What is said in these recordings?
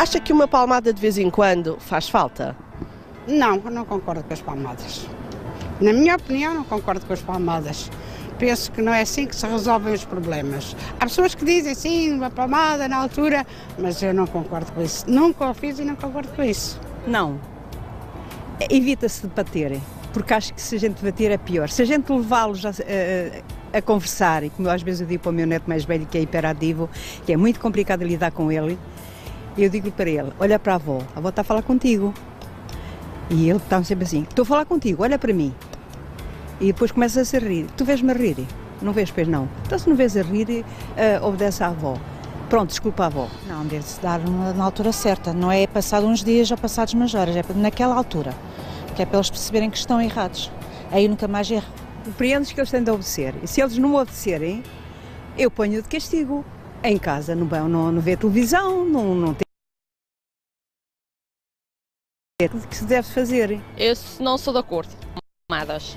Acha que uma palmada de vez em quando faz falta? Não, eu não concordo com as palmadas. Na minha opinião, não concordo com as palmadas. Penso que não é assim que se resolvem os problemas. Há pessoas que dizem sim, uma palmada na altura, mas eu não concordo com isso. Nunca o fiz e não concordo com isso. Não. Evita-se de bater, porque acho que se a gente bater é pior. Se a gente levá-los a conversar, e como às vezes eu digo para o meu neto mais velho, que é hiperativo, que é muito complicado lidar com ele, eu digo para ele, olha para a avó está a falar contigo. E ele está sempre assim, estou a falar contigo, olha para mim. E depois começa-se a rir. Tu vês-me a rir? Não vês, pois não. Então se não vês a rir, obedece à avó. Pronto, desculpa a avó. Não, deve-se dar na altura certa. Não é passado uns dias ou passados umas horas, é naquela altura. Que é para eles perceberem que estão errados. Aí nunca mais erro. Compreendes que eles têm de obedecer. E se eles não obedecerem, eu ponho de castigo. Em casa não vê televisão, não tem o que se deve fazer. Eu não sou de acordo com palmadas,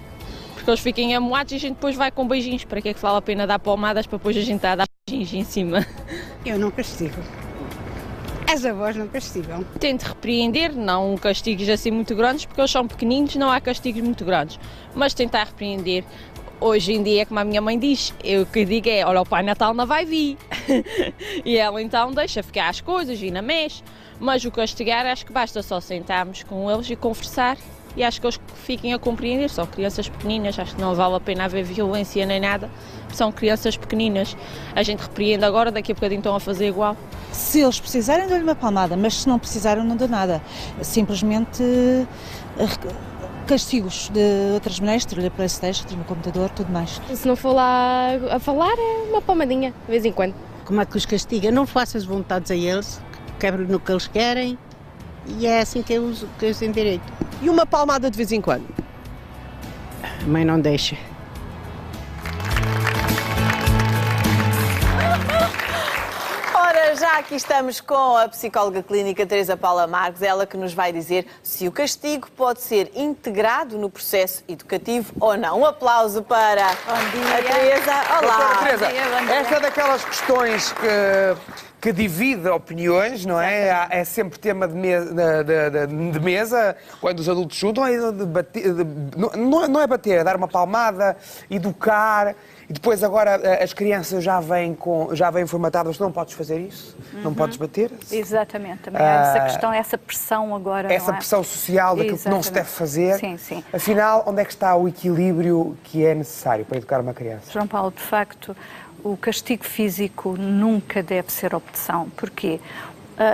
porque eles fiquem amoados e a gente depois vai com beijinhos. Para que é que vale a pena dar palmadas para depois a gente dar beijinhos em cima? Eu não castigo. As avós não castigam. Tento repreender, não castigos assim muito grandes, porque eles são pequeninos, não há castigos muito grandes. Mas tentar repreender, hoje em dia, como a minha mãe diz, eu que digo é, olha, o Pai Natal não vai vir. E ela então deixa ficar as coisas e não mexe. Mas o castigar, acho que basta só sentarmos com eles e conversar, e acho que eles fiquem a compreender. São crianças pequeninas, acho que não vale a pena haver violência nem nada, são crianças pequeninas. A gente repreende agora, daqui a bocadinho estão a fazer igual. Se eles precisarem, dou-lhe uma palmada, mas se não precisarem, não dou nada. Simplesmente castigos de outras maneiras, tiro-lhe a PlayStation, tiro-lhe o computador, tudo mais. Se não for lá a falar, é uma palmadinha, de vez em quando. Como é que os castiga? Não faças vontades a eles, quebram no que eles querem, e é assim que eles têm direito. E uma palmada de vez em quando? A mãe não deixa. Ora, já aqui estamos com a psicóloga clínica Teresa Paula Marques, ela que nos vai dizer se o castigo pode ser integrado no processo educativo ou não. Um aplauso para a Teresa. Olá. Doutora Teresa, esta é daquelas questões que divide opiniões, não é? É sempre tema de mesa, quando os adultos juntam, não é bater, é dar uma palmada, educar. E depois agora as crianças já vêm formatadas, não podes fazer isso, não podes bater. Exatamente, também há essa questão, essa pressão agora. Essa pressão social daquilo que não se deve fazer. Sim, sim. Afinal, onde é que está o equilíbrio que é necessário para educar uma criança? João Paulo, de facto, o castigo físico nunca deve ser opção. Porquê?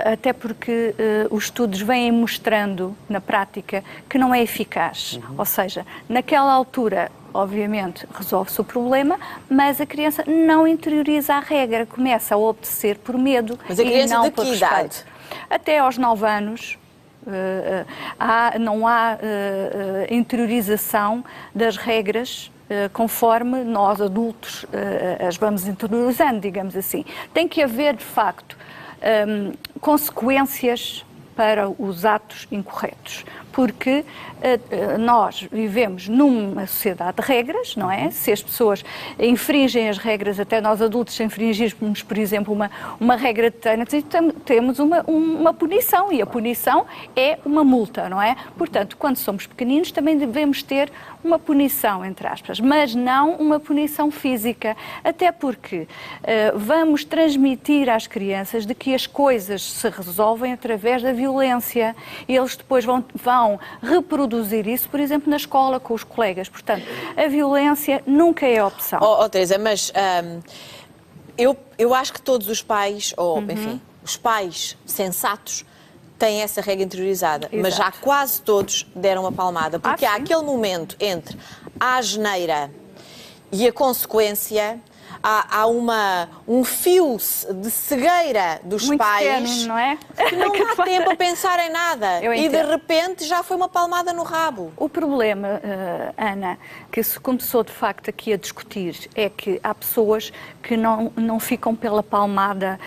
Até porque os estudos vêm mostrando, na prática, que não é eficaz. Ou seja, naquela altura, obviamente, resolve-se o problema, mas a criança não interioriza a regra, começa a obedecer por medo e não por respeito. Até aos 9 anos, não há interiorização das regras conforme nós adultos as vamos interiorizando, digamos assim. Tem que haver, de facto, consequências para os atos incorretos, porque nós vivemos numa sociedade de regras, não é? Se as pessoas infringem as regras, até nós adultos, se infringirmos, por exemplo, uma regra de trânsito, temos uma punição, e a punição é uma multa, não é? Portanto, quando somos pequeninos, também devemos ter uma punição, entre aspas, mas não uma punição física, até porque vamos transmitir às crianças de que as coisas se resolvem através da violência, e eles depois vão reproduzir isso, por exemplo, na escola, com os colegas. Portanto, a violência nunca é opção. Teresa, mas eu acho que todos os pais, enfim, os pais sensatos, têm essa regra interiorizada, mas já quase todos deram uma palmada, porque há aquele momento entre a asneira e a consequência. Há um fio de cegueira dos muito pais pequeno, não é? Que não há tempo a pensar em nada e de repente já foi uma palmada no rabo. O problema, Ana, que se começou de facto aqui a discutir é que há pessoas que não ficam pela palmada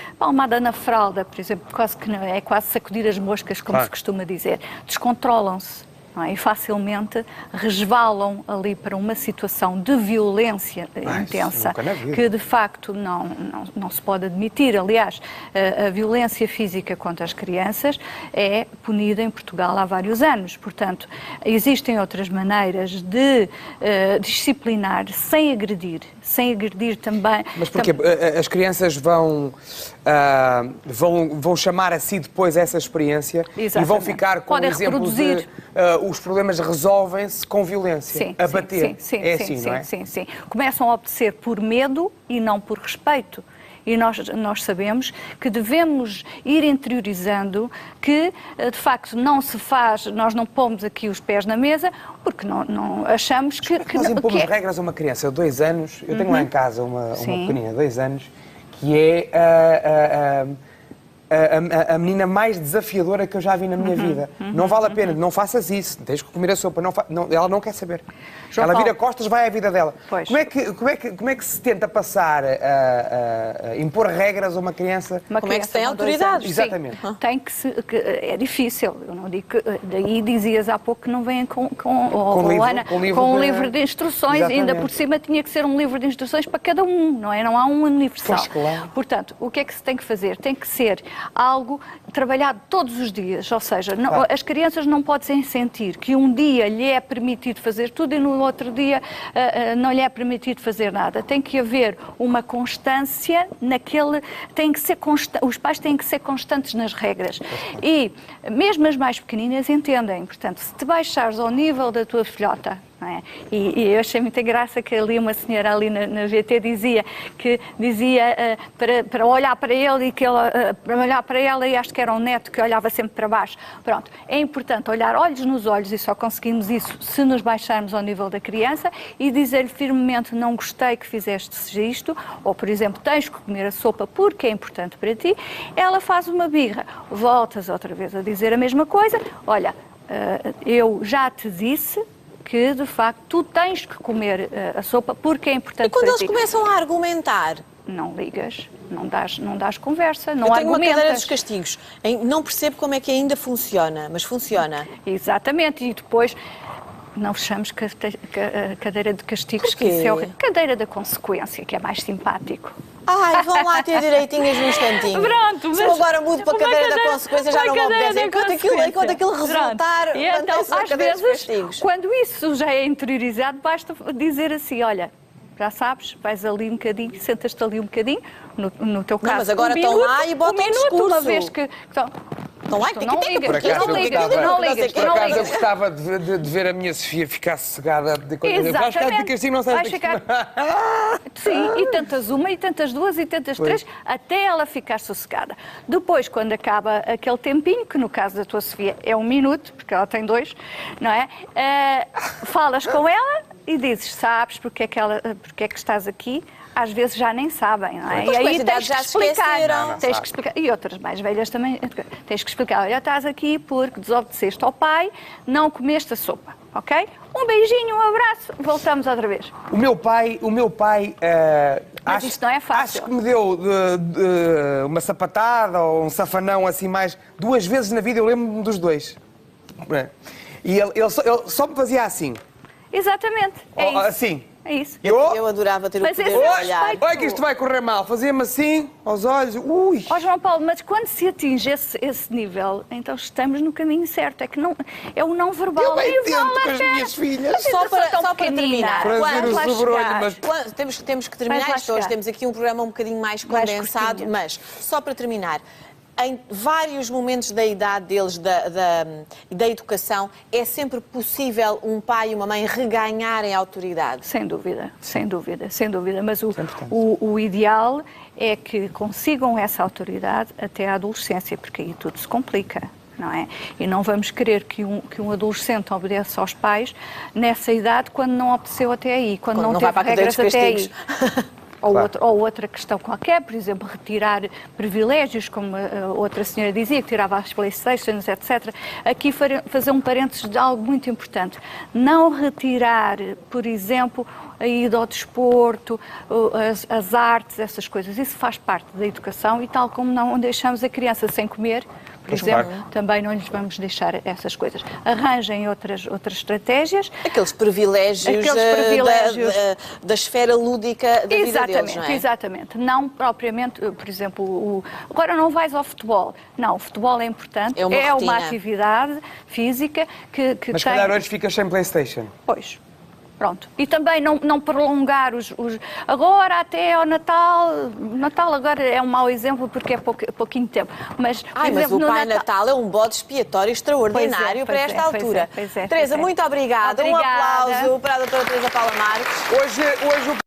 na fralda, por exemplo, quase que não, é quase sacudir as moscas, como se costuma dizer. Descontrolam-se. não é? E facilmente resvalam ali para uma situação de violência intensa, que de facto não se pode admitir. Aliás, a violência física contra as crianças é punida em Portugal há vários anos. Portanto, existem outras maneiras de disciplinar sem agredir também. Mas porquê? As crianças vão chamar a si depois essa experiência. Exatamente. E vão ficar com o exemplo de os problemas resolvem-se com violência, a bater. Sim. Começam a obedecer por medo e não por respeito. E nós sabemos que devemos ir interiorizando que, de facto, não se faz, nós não pomos aqui os pés na mesa, porque não achamos que... Nós impomos regras a uma criança de 2 anos, eu tenho lá em casa uma pequenina de 2 anos, que é a menina mais desafiadora que eu já vi na minha vida. Não vale a pena, não faças isso, tens que comer a sopa, ela não quer saber. Ela vira costas, vai à vida dela. Como é que se tenta passar a impor regras a uma criança? Como é que se tem autoridade? Exatamente. Tem é difícil, eu não digo que... Daí dizias há pouco que não vêm com um livro de instruções, ainda por cima tinha que ser um livro de instruções para cada um, não é? Não há um universal. Claro. Portanto, o que é que se tem que fazer? Tem que ser algo trabalhado todos os dias, ou seja, as crianças não podem sentir que um dia lhe é permitido fazer tudo e no outro dia não lhe é permitido fazer nada. Tem que haver uma constância naquele... os pais têm que ser constantes nas regras. E mesmo as mais pequeninas entendem. Portanto, se te baixares ao nível da tua filhota, não é? E eu achei muita graça que ali uma senhora ali na VT dizia para olhar para ele e que ele, para olhar para ela, e acho que era um neto que olhava sempre para baixo. Pronto, é importante olhar olhos nos olhos e só conseguimos isso se nos baixarmos ao nível da criança e dizer-lhe firmemente: não gostei que fizeste isto, ou por exemplo, tens que comer a sopa porque é importante para ti. Ela faz uma birra, voltas outra vez a dizer a mesma coisa: olha, eu já te disse que, de facto, tu tens que comer a sopa porque é importante para ti. E quando eles começam a argumentar? Não ligas, não dás conversa, não argumentas. Eu tenho uma cadeira dos castigos. Não percebo como é que ainda funciona, mas funciona. Exatamente, e depois não fechamos a cadeira de castigos, que isso é cadeira da consequência, que é mais simpático. Ai, vão lá ter direitinhas num instantinho. Pronto, se eu agora mudo para a cadeira da consequência, já não me obedece. Enquanto aquilo resultar, e então, às vezes, quando isso já é interiorizado, basta dizer assim: olha, já sabes, vais ali um bocadinho, sentas-te ali um bocadinho, no teu caso. Não, mas agora estão lá e botam um discurso. Uma vez que não ligas. Por acaso eu gostava de ver a minha Sofia ficar sossegada. Vais ficar de castigo, não sabes ficar... Sim, e tentas uma, e tentas duas, e tentas três, até ela ficar sossegada. Depois, quando acaba aquele tempinho, que no caso da tua Sofia é 1 minuto, porque ela tem 2, não é? Falas com ela e dizes: sabes porque é que estás aqui? Às vezes já nem sabem, não é? E aí tens que explicar. Tens que explicar. E outras mais velhas também. Tens que explicar: olha, estás aqui porque desobedeceste ao pai, não comeste a sopa, ok? Um beijinho, um abraço, voltamos outra vez. O meu pai mas isto não é fácil. Acho que me deu uma sapatada ou um safanão assim mais 2 vezes na vida, eu lembro-me dos 2. E ele só me fazia assim. Exatamente, é isso. Assim. É isso. Eu adorava ter o poder de olhar. Olha que isto vai correr mal. Fazia-me assim, aos olhos. Ui! João Paulo, mas quando se atinge esse nível, então estamos no caminho certo. É que não, é o não verbal. Eu bem tento com as minhas filhas. Só para terminar. Mas temos que terminar isto. Hoje temos aqui um programa um bocadinho mais condensado, mas só para terminar. Em vários momentos da idade deles, da educação, é sempre possível um pai e uma mãe reganharem a autoridade? Sem dúvida. Mas o ideal é que consigam essa autoridade até à adolescência, porque aí tudo se complica. Não é? E não vamos querer que um adolescente obedeça aos pais nessa idade quando não obedeceu até aí, quando não teve regras até aí. Ou outra questão qualquer, por exemplo, retirar privilégios, como a outra senhora dizia, que tirava as Playstations, etc. Aqui fazer um parênteses de algo muito importante. Não retirar, por exemplo, a ida ao desporto, as artes, essas coisas. Isso faz parte da educação e tal como não deixamos a criança sem comer, por exemplo, também não lhes vamos deixar essas coisas. Arranjem outras estratégias. Aqueles privilégios, da esfera lúdica da vida deles, não é? Exatamente. Não propriamente, por exemplo, agora não vais ao futebol. Não, o futebol é importante, é uma atividade física que Mas se calhar hoje ficas sem PlayStation. Pois. Pronto. E também não prolongar agora até ao Natal. Natal agora é um mau exemplo porque é pouquinho tempo. Mas, mas o Pai Natal é um bode expiatório extraordinário para esta altura. Teresa, muito obrigada. Um aplauso para a doutora Teresa Paula Marques. Hoje